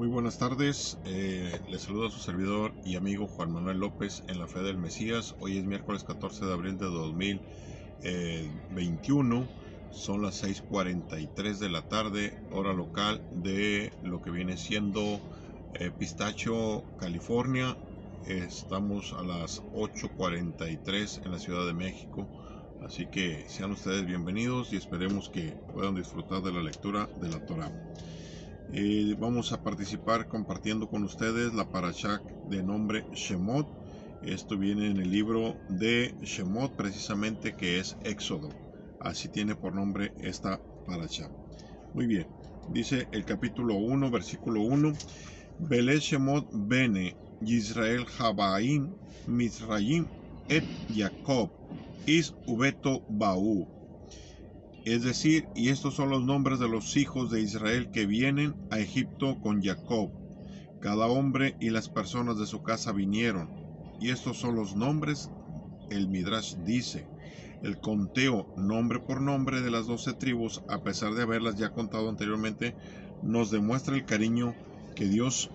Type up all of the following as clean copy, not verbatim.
Muy buenas tardes, les saluda a su servidor y amigo Juan Manuel López en la Fe del Mesías. Hoy es miércoles 14 de abril de 2021, son las 6:43 de la tarde, hora local de lo que viene siendo Pistacho, California. Estamos a las 8:43 en la Ciudad de México, así que sean ustedes bienvenidos y esperemos que puedan disfrutar de la lectura de la Torá. Vamos a participar compartiendo con ustedes la parashá de nombre Shemot. Esto viene en el libro de Shemot, precisamente, que es Éxodo. Así tiene por nombre esta parashá. Muy bien, dice el capítulo 1, versículo 1: Bele Shemot bene Yisrael Habaim Misraim et Jacob is ubeto Baú. Es decir, y estos son los nombres de los hijos de Israel que vienen a Egipto con Jacob. Cada hombre y las personas de su casa vinieron. Y estos son los nombres, el Midrash dice. El conteo nombre por nombre de las 12 tribus, a pesar de haberlas ya contado anteriormente, nos demuestra el cariño que Dios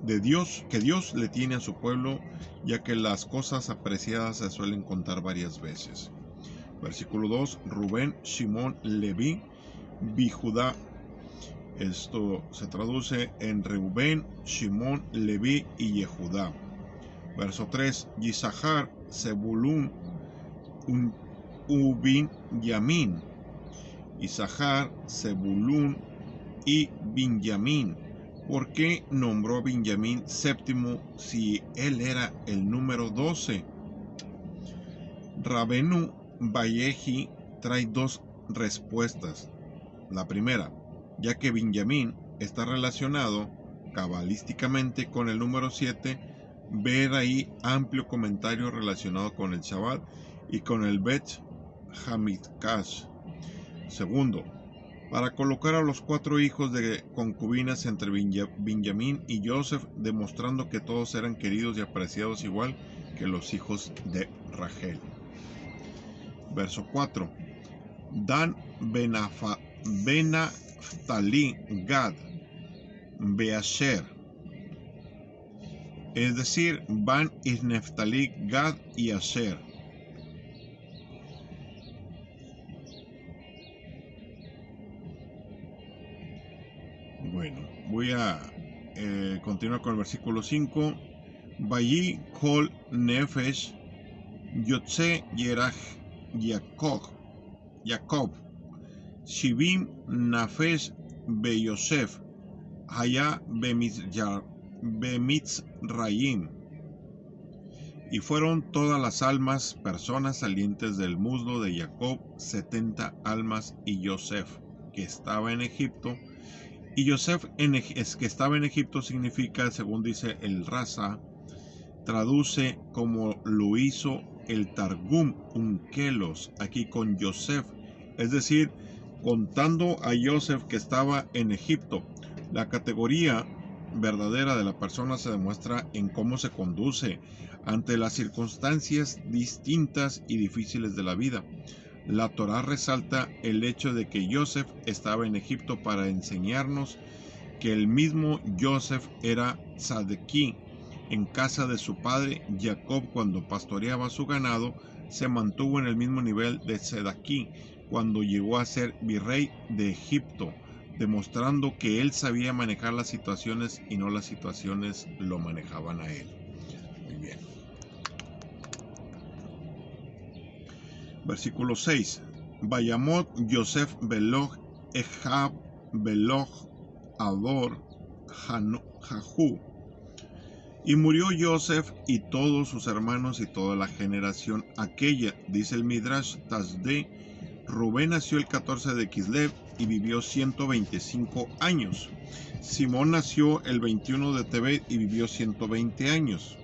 le tiene a su pueblo, ya que las cosas apreciadas se suelen contar varias veces. Versículo 2: Rubén, Shimón, Leví, Bijudá. Esto se traduce en Rubén, Shimón, Leví y Yehudá. Verso 3: Yisachar, Zebulún, Binyamin. Isachar, Zebulún y Binyamin. ¿Por qué nombró a Binyamin séptimo si él era el número 12? Rabenu Valleji trae dos respuestas. La primera, ya que Binyamin está relacionado cabalísticamente con el número 7, ver ahí amplio comentario relacionado con el Shabbat y con el Bet Hamikdash. Segundo, para colocar a los 4 hijos de concubinas entre Binyamin y Joseph, demostrando que todos eran queridos y apreciados igual que los hijos de Rachel. Verso 4: Dan, Benaftali, Gad, Beasher. Es decir, Van y Neftali, Gad y Asher. Bueno, voy a continuar con el versículo 5. Vayi kol nefesh yotze yerach Jacob, Shivim nafesh beyosef, haya bemitzrayim. Y fueron todas las almas, personas salientes del muslo de Jacob, 70 almas, y Yosef, que estaba en Egipto. Y Yosef que estaba en Egipto significa, según dice el Raza, traduce como lo hizo el Targum Unkelos aquí con Yosef, es decir, contando a Yosef que estaba en Egipto. La categoría verdadera de la persona se demuestra en cómo se conduce ante las circunstancias distintas y difíciles de la vida. La Torá resalta el hecho de que Yosef estaba en Egipto para enseñarnos que el mismo Yosef era Tzadequí. En casa de su padre Jacob, cuando pastoreaba su ganado, se mantuvo en el mismo nivel de Tzedequí cuando llegó a ser virrey de Egipto, demostrando que él sabía manejar las situaciones y no las situaciones lo manejaban a él. Muy bien. Versículo 6: Vayamot Yosef Beloch Echab Beloch Ador Jahu. Y murió Yosef y todos sus hermanos y toda la generación aquella. Dice el Midrash Tasde: Rubén nació el 14 de Kislev y vivió 125 años. Simón nació el 21 de Tebet y vivió 120 años.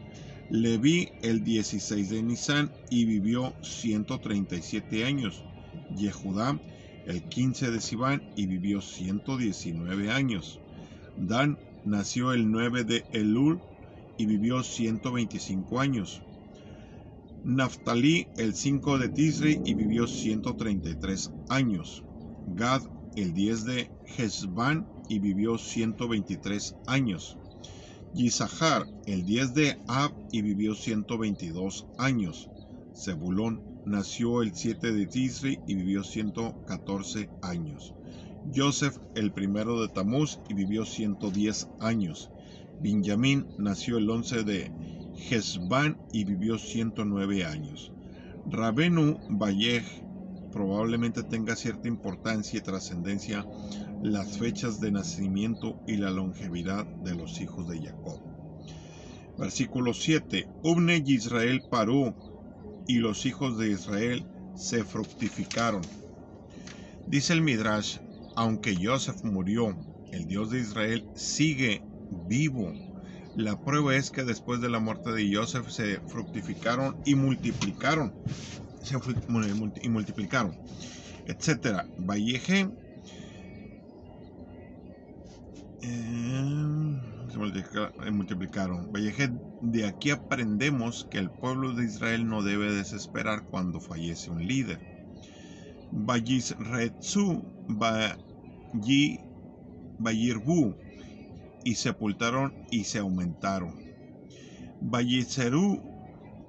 Leví el 16 de Nisan y vivió 137 años. Yehudá el 15 de Sivan y vivió 119 años. Dan nació el 9 de Elul y vivió 125 años. Naftali el 5 de Tisri y vivió 133 años. Gad el 10 de Hesbán y vivió 123 años. Yisachar el 10 de Ab y vivió 122 años. Zebulón nació el 7 de Tisri y vivió 114 años. Joseph el 1 de Tamuz y vivió 110 años. Benjamín nació el 11 de Hesbán y vivió 109 años. Rabenu Vayej probablemente tenga cierta importancia y trascendencia las fechas de nacimiento y la longevidad de los hijos de Jacob. Versículo 7. Ubne Israel paró y los hijos de Israel se fructificaron. Dice el Midrash, aunque Joseph murió, el Dios de Israel sigue vivo. La prueba es que después de la muerte de Joseph se fructificaron y multiplicaron. Etcétera. Valleje se multiplicaron. Valleje, de aquí aprendemos que el pueblo de Israel no debe desesperar cuando fallece un líder. Vayisretzu, Vayirbu, y sepultaron y se aumentaron. Vayiserú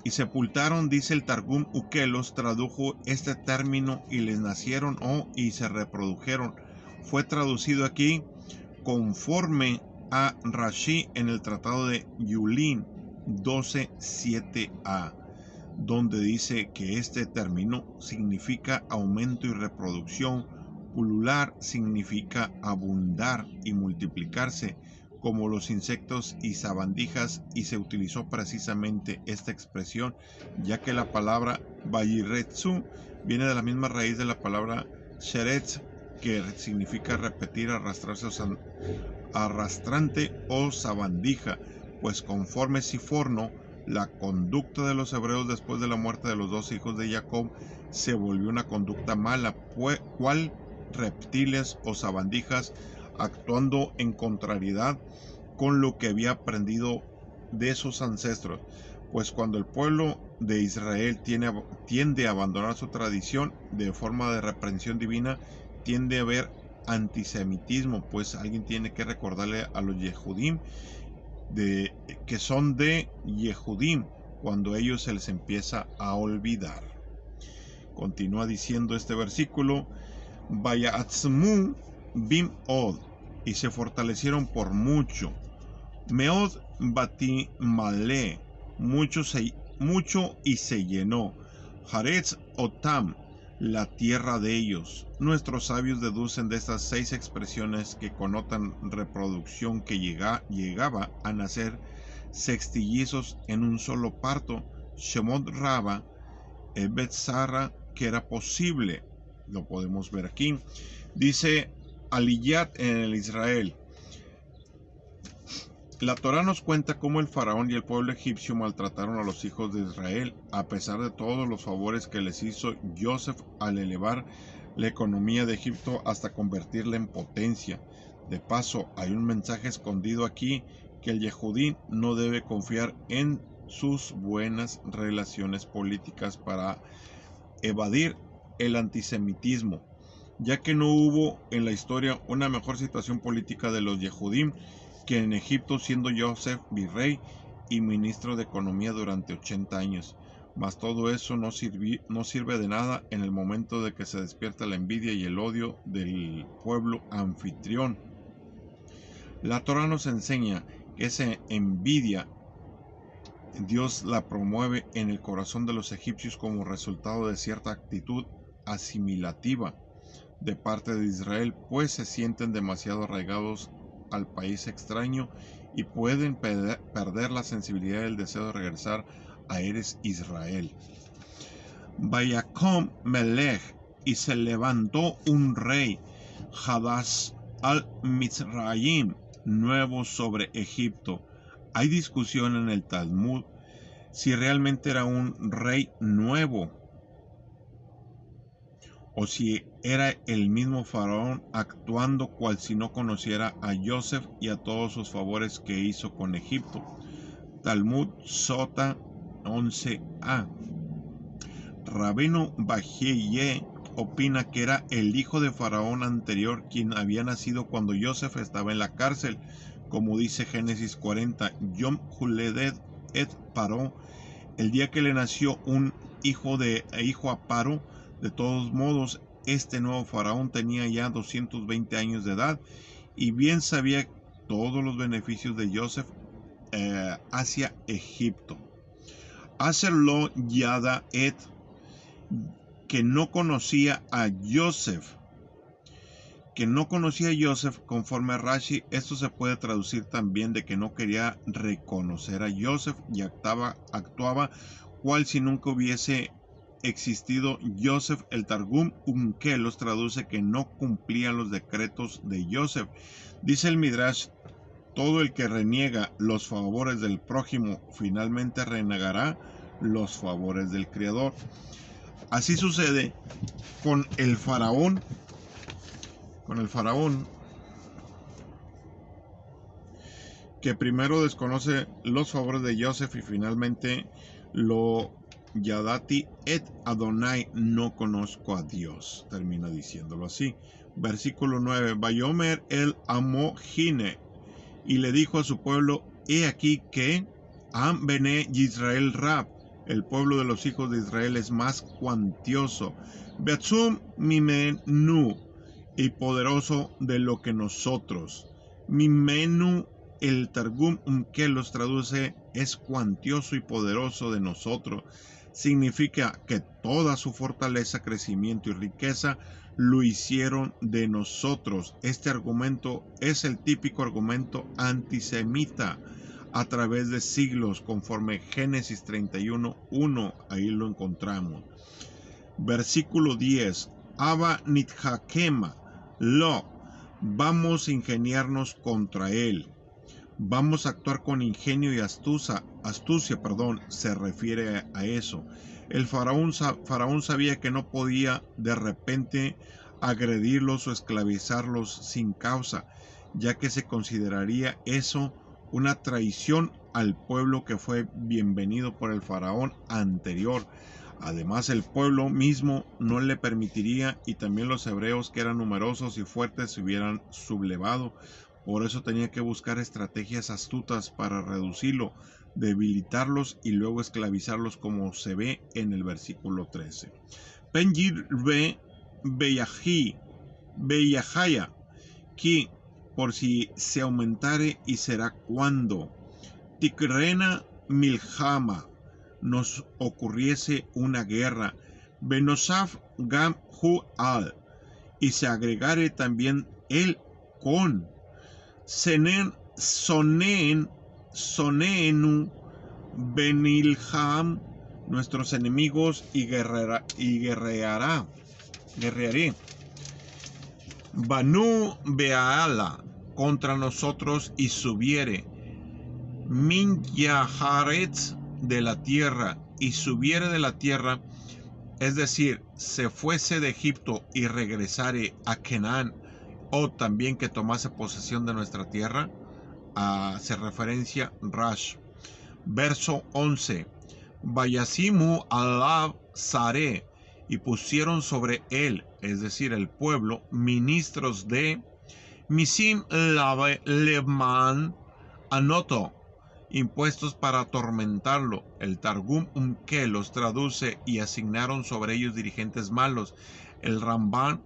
y sepultaron, dice el Targum Ukelos, tradujo este término y les nacieron y se reprodujeron. Fue traducido aquí conforme a Rashi en el tratado de Yulin 12.7a, donde dice que este término significa aumento y reproducción. Pulular significa abundar y multiplicarse, como los insectos y sabandijas, y se utilizó precisamente esta expresión, ya que la palabra Vayiretsu viene de la misma raíz de la palabra Sheretz, que significa repetir, arrastrante o sabandija, pues conforme Siforno, la conducta de los hebreos después de la muerte de los dos hijos de Jacob se volvió una conducta mala, cual reptiles o sabandijas, actuando en contrariedad con lo que había aprendido de sus ancestros. Pues cuando el pueblo de Israel tiende a abandonar su tradición de forma de reprensión divina, tiende a haber antisemitismo, pues alguien tiene que recordarle a los Yehudim que son de Yehudim cuando ellos se les empieza a olvidar. Continúa diciendo este versículo: Vayatzmu bim od, y se fortalecieron por mucho. Meod bati male, mucho y se llenó. Haretz otam, la tierra de ellos. Nuestros sabios deducen de estas 6 expresiones que connotan reproducción que llegaba a nacer sextillizos en un solo parto, Shemot Raba, Betzara, que era posible. Lo podemos ver aquí. Dice Aliyat en el Israel. La Torá nos cuenta cómo el faraón y el pueblo egipcio maltrataron a los hijos de Israel, a pesar de todos los favores que les hizo Joseph al elevar la economía de Egipto hasta convertirla en potencia. De paso, hay un mensaje escondido aquí, que el Yehudí no debe confiar en sus buenas relaciones políticas para evadir el antisemitismo, ya que no hubo en la historia una mejor situación política de los Yehudim que en Egipto, siendo Joseph virrey y ministro de Economía durante 80 años. Mas todo eso no sirve de nada en el momento de que se despierta la envidia y el odio del pueblo anfitrión. La Torá nos enseña que esa envidia Dios la promueve en el corazón de los egipcios como resultado de cierta actitud asimilativa de parte de Israel, pues se sienten demasiado arraigados al país extraño y pueden perder la sensibilidad y el deseo de regresar a Eres Israel. Vayakom Melech, y se levantó un rey, Hadash al Mitzrayim, nuevo sobre Egipto. Hay discusión en el Talmud si realmente era un rey nuevo o si era el mismo faraón actuando cual si no conociera a Joseph y a todos sus favores que hizo con Egipto. Talmud Sota 11a. Rabenu Bajeye opina que era el hijo de Faraón anterior quien había nacido cuando Joseph estaba en la cárcel, como dice Génesis 40, Yom Huledet et Paró, el día que le nació un hijo a Paro. De todos modos, este nuevo Faraón tenía ya 220 años de edad y bien sabía todos los beneficios de Joseph hacia Egipto. Hacerlo Yada et, que no conocía a Joseph, conforme a Rashi, esto se puede traducir también de que no quería reconocer a Joseph y actuaba cual si nunca hubiese existido Joseph. El Targum Unkelos traduce que no cumplía los decretos de Joseph. Dice el Midrash: todo el que reniega los favores del prójimo finalmente renegará los favores del Creador. Así sucede con el faraón. Que primero desconoce los favores de Joseph y finalmente lo Yadati et Adonai, no conozco a Dios, termina diciéndolo así. Versículo 9, Bayomer el Amojine, y le dijo a su pueblo: he aquí que Am Bene Israel Rab, el pueblo de los hijos de Israel es más cuantioso, Beatzum Mimenu, y poderoso de lo que nosotros. Mimenu, el Targum que los traduce, es cuantioso y poderoso de nosotros. Significa que toda su fortaleza, crecimiento y riqueza lo hicieron de nosotros. Este argumento es el típico argumento antisemita a través de siglos, conforme Génesis 31:1, ahí lo encontramos. Versículo 10, Abba Nitjakema, lo, vamos a ingeniarnos contra él. Vamos a actuar con ingenio y astucia, se refiere a eso. El faraón sabía que no podía de repente agredirlos o esclavizarlos sin causa, ya que se consideraría eso una traición al pueblo que fue bienvenido por el faraón anterior. Además, el pueblo mismo no le permitiría, y también los hebreos, que eran numerosos y fuertes, se hubieran sublevado. Por eso tenía que buscar estrategias astutas para reducirlo, debilitarlos y luego esclavizarlos, como se ve en el versículo 13. Penjir be beyahaya, que por si se aumentare, y será cuando Tikrena Milhama, nos ocurriese una guerra, Benosaf Gam Hu al, y se agregare también él con Soneenu Benilham, nuestros enemigos, y guerrearé. Banu Beala, contra nosotros, y subiere. Min Yaharetz, de la tierra, y subiere de la tierra, es decir, se fuese de Egipto y regresare a Canaán, o también que tomase posesión de nuestra tierra, hace referencia Rash. Verso 11, Vayasimu alav Sare, y pusieron sobre él, es decir, el pueblo, ministros de Misim Levman Anoto, impuestos para atormentarlo. El Targum que los traduce, y asignaron sobre ellos dirigentes malos. El Ramban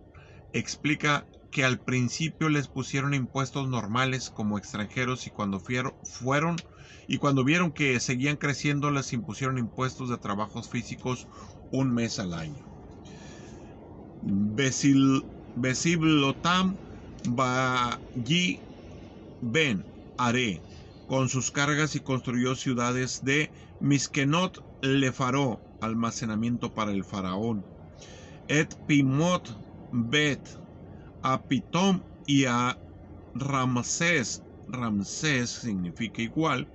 explica que al principio les pusieron impuestos normales como extranjeros, y cuando vieron que seguían creciendo, les impusieron impuestos de trabajos físicos 1 mes al año. Besiblotam Bayi Ben Are, con sus cargas, y construyó ciudades de Miskenot Lefaró, almacenamiento para el faraón. Et Pimot Bet, a Pitom y a Ramsés. Ramsés significa igual.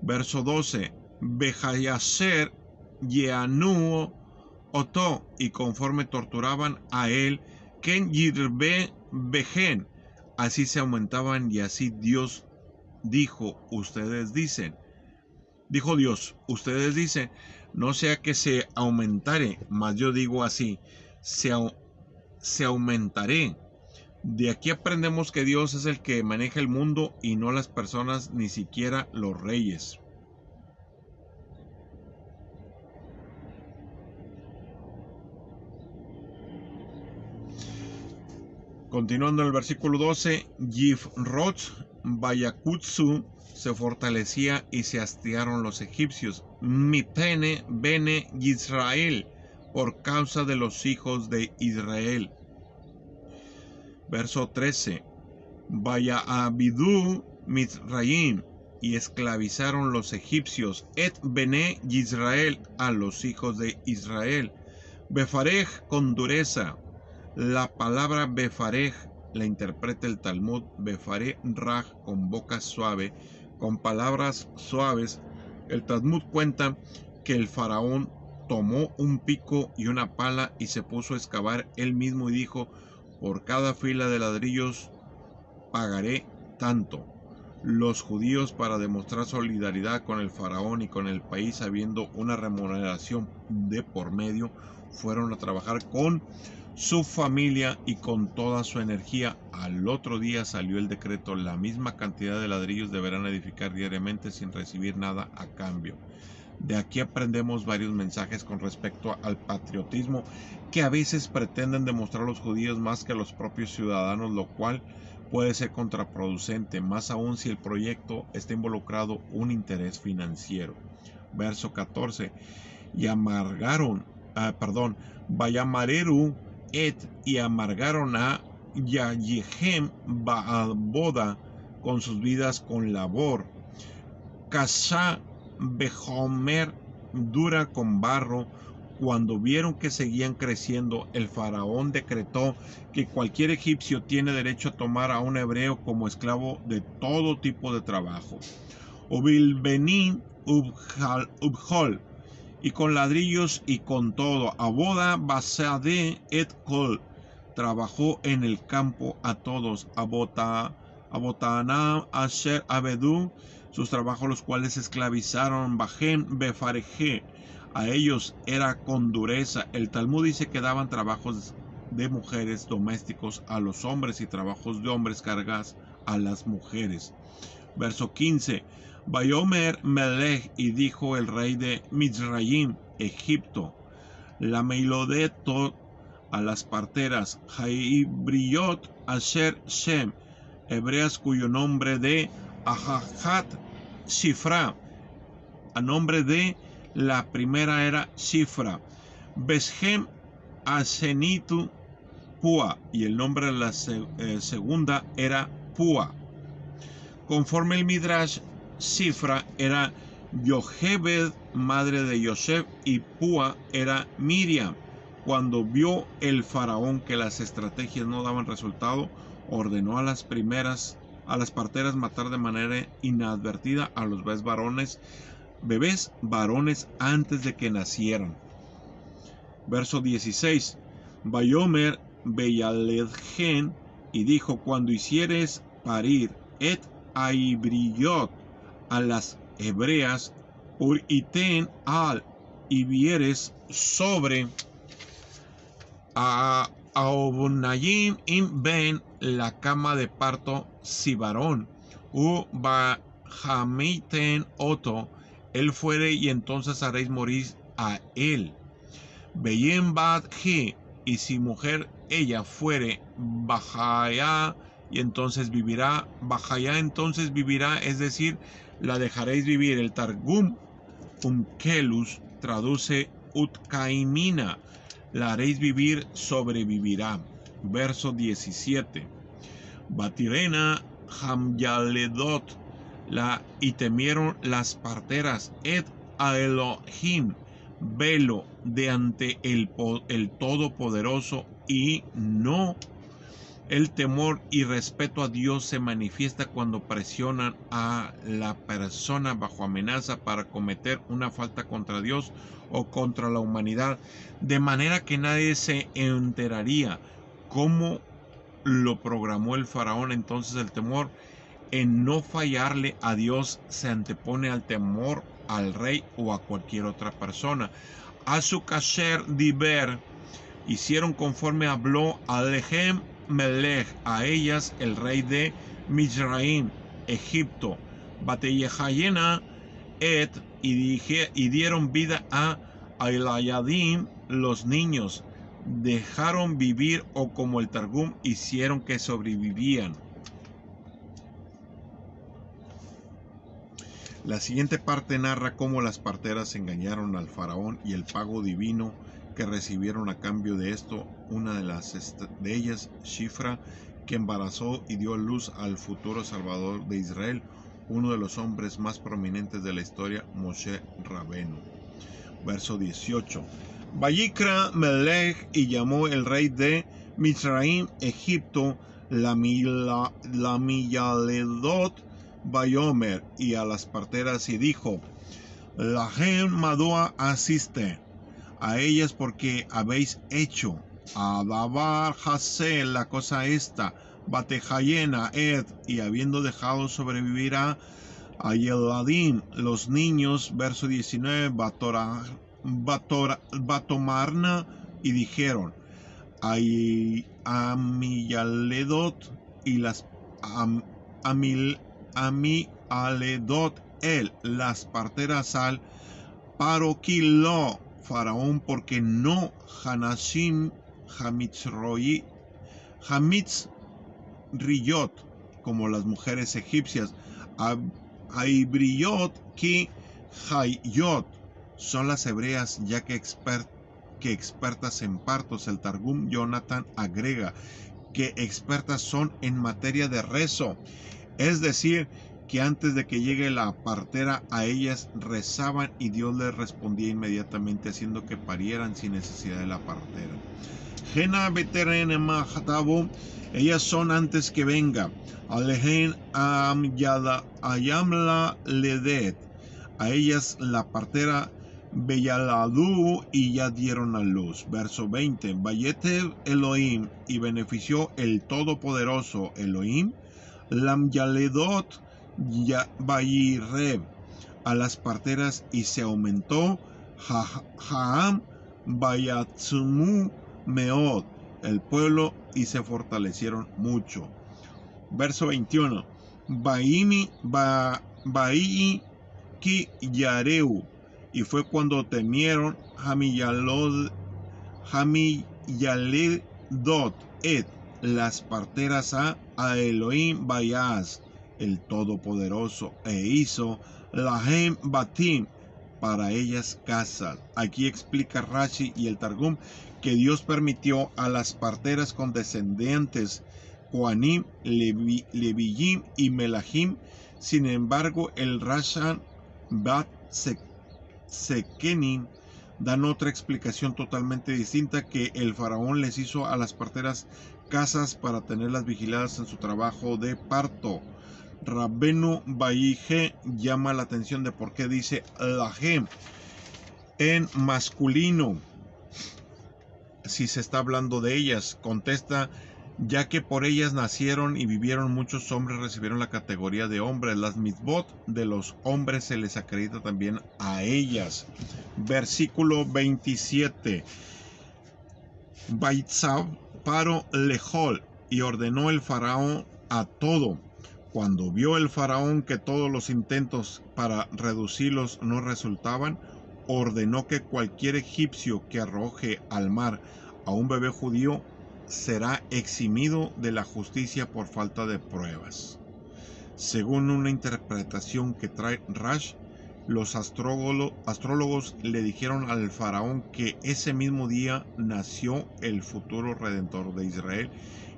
Verso 12, Bejayaser Yeanu Oto, y conforme torturaban a él, Ken Yirbe Bejen, así se aumentaban, y así Dios dijo, ustedes dicen, no sea que se aumentare, mas yo digo así, se, se aumentaré. De aquí aprendemos que Dios es el que maneja el mundo y no las personas, ni siquiera los reyes. Continuando en el versículo 12, Yifrot Bayakutsu se fortalecía y se hastiaron los egipcios. Mipene bene Israel, por causa de los hijos de Israel. Verso 13, Vayaabidu Mizraim, y esclavizaron los egipcios, et bene Israel, a los hijos de Israel. Befarej, con dureza. La palabra Befarej la interpreta el Talmud, Befarej Raj, con boca suave, con palabras suaves. El Talmud cuenta que el faraón tomó un pico y una pala y se puso a excavar él mismo y dijo: por cada fila de ladrillos pagaré tanto. Los judíos, para demostrar solidaridad con el faraón y con el país, habiendo una remuneración de por medio, fueron a trabajar con su familia y con toda su energía. Al otro día salió el decreto: la misma cantidad de ladrillos deberán edificar diariamente sin recibir nada a cambio. De aquí aprendemos varios mensajes con respecto al patriotismo que a veces pretenden demostrar los judíos más que los propios ciudadanos, lo cual puede ser contraproducente, más aún si el proyecto está involucrado un interés financiero. Verso 14, y Vayamareru y amargaron a Yayehem Baaboda con sus vidas con labor. Kasha Behomer, dura con barro. Cuando vieron que seguían creciendo, el faraón decretó que cualquier egipcio tiene derecho a tomar a un hebreo como esclavo de todo tipo de trabajo. Ubilbenin Ubhol, y con ladrillos y con todo. Aboda Basade et Kol, trabajó en el campo a todos. Abotana Asher Abedu, sus trabajos los cuales esclavizaron. Bajem Befareje, a ellos era con dureza. El Talmud dice que daban trabajos de mujeres domésticos a los hombres y trabajos de hombres cargas a las mujeres. Verso 15, Bayomer Melech, y dijo el rey de Mizraim, Egipto, la Meilodetot, a las parteras, Haibriot Asher Shem, hebreas cuyo nombre de Ahahat Shifra, a nombre de la primera era Shifra, Beshem Asenitu Pua, y el nombre de la segunda era Pua. Conforme el Midrash, Shifra era Yochebed, madre de Yosef, y Pua era Miriam. Cuando vio el faraón que las estrategias no daban resultado, ordenó a las parteras matar de manera inadvertida a los bebés varones antes de que nacieran. Verso 16, Bayomer Beyaledgen, y dijo: cuando hicieres parir et aibriot, a las hebreas, uriten al, y vieres sobre a Obnayim in ben, la cama de parto, si varón, Bahamiten oto, él fuere, y entonces haréis morir a él. Beyem bad he, y si mujer ella fuere, Bajaya, y entonces vivirá. Bajaya, entonces vivirá, es decir, la dejaréis vivir. El Targum Unkelus traduce Utkaimina, la haréis vivir, sobrevivirá. Verso 17, Batirena Hamyaledot, y temieron las parteras, et a Elohim, velo de ante el Todopoderoso, y no. El temor y respeto a Dios se manifiesta cuando presionan a la persona bajo amenaza para cometer una falta contra Dios o contra la humanidad, de manera que nadie se enteraría cómo lo programó el faraón. Entonces el temor en no fallarle a Dios se antepone al temor al rey o a cualquier otra persona. A su kasher diber, hicieron conforme habló Alejem Melech a ellas el rey de Mizraim, Egipto, Bateyehayena et, y dieron vida a Ailayadim, los niños, dejaron vivir, o como el Targum, hicieron que sobrevivían. La siguiente parte narra cómo las parteras engañaron al faraón y el pago divino que recibieron a cambio de esto. Una de ellas, Shifra, que embarazó y dio a luz al futuro salvador de Israel, uno de los hombres más prominentes de la historia, Moshe Rabenu. Verso 18. Vayikra Melech, y llamó el rey de Mizraim, Egipto, la Miyaledot Bayomer, y a las parteras, y dijo: Lahem Madoa asiste a ellas, porque habéis hecho a Dabar Hase, la cosa esta, Batejayena Ed, y habiendo dejado sobrevivir a Yeladim, los niños. Verso 19. Batomarna, y dijeron a Miyaledot, y las Amialedot él, las parteras al Paroquilo faraón, porque no Hanashim Hamitzriyot, como las mujeres egipcias, Aibriyot ki Hayot, son las hebreas, ya que expertas en partos. El Targum Jonathan agrega que expertas son en materia de rezo, es decir, que antes de que llegue la partera a ellas rezaban y Dios les respondía inmediatamente, haciendo que parieran sin necesidad de la partera. Gena Beteren Mahatabu, ellas son antes que venga. Alehen Ayamla Ledet, a ellas la partera Beyaladu, y ya dieron a luz. Verso 20. Vayetev Elohim, y benefició el Todopoderoso Elohim, Lam Yaledot Bayireb, a las parteras, y se aumentó Haam Bayatsumu Meod, el pueblo, y se fortalecieron mucho. Verso 21. Baii Ki Yareu, y fue cuando temieron Hamiyaledot et, las parteras a Elohim Bayaz, el Todopoderoso, e hizo Lahem Batim, para ellas casas. Aquí explica Rashi y el Targum que Dios permitió a las parteras con descendientes Kohanim, Leviyim y Melahim. Sin embargo, el Rashan Bat Sekenim dan otra explicación totalmente distinta, que el faraón les hizo a las parteras casas para tenerlas vigiladas en su trabajo de parto. Rabbenu Baije llama la atención de por qué dice Lahem en masculino si se está hablando de ellas. Contesta: ya que por ellas nacieron y vivieron muchos hombres, recibieron la categoría de hombres. Las mitzvot de los hombres se les acredita también a ellas. Versículo 27. Baitzav Paro Lejol, y ordenó el faraón a todo. Cuando vio el faraón que todos los intentos para reducirlos no resultaban, ordenó que cualquier egipcio que arroje al mar a un bebé judío será eximido de la justicia por falta de pruebas. Según una interpretación que trae Rash, los astrólogos le dijeron al faraón que ese mismo día nació el futuro redentor de Israel,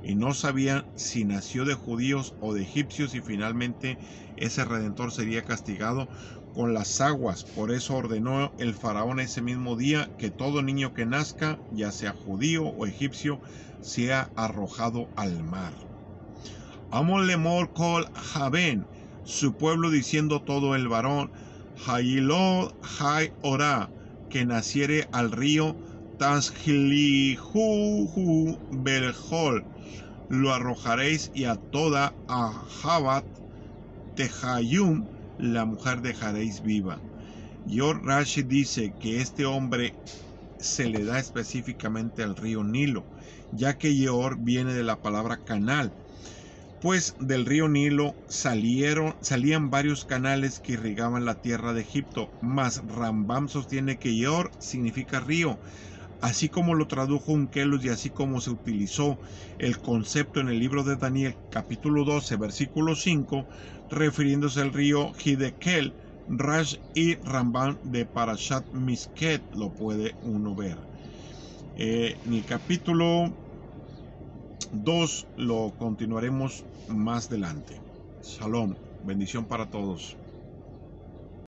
y no sabían si nació de judíos o de egipcios, y finalmente ese redentor sería castigado con las aguas. Por eso ordenó el faraón ese mismo día que todo niño que nazca, ya sea judío o egipcio, sea arrojado al mar. Amon lemor kol Jaben, su pueblo diciendo todo el varón, Hayilod Hay Ora, que naciere al río, Tasjilihu Belhol, lo arrojaréis, y a toda a Jabat Tejayum, la mujer dejaréis viva. Yor Rashi dice que este hombre se le da específicamente al río Nilo, ya que Yeor viene de la palabra canal, pues del río Nilo salían varios canales que irrigaban la tierra de Egipto, mas Rambam sostiene que Yeor significa río, así como lo tradujo Onkelos y así como se utilizó el concepto en el libro de Daniel capítulo 12 versículo 5, refiriéndose al río Hidekel. Rash y Rambam de Parashat Misket lo puede uno ver. En el capítulo 2 lo continuaremos más adelante. Shalom, bendición para todos.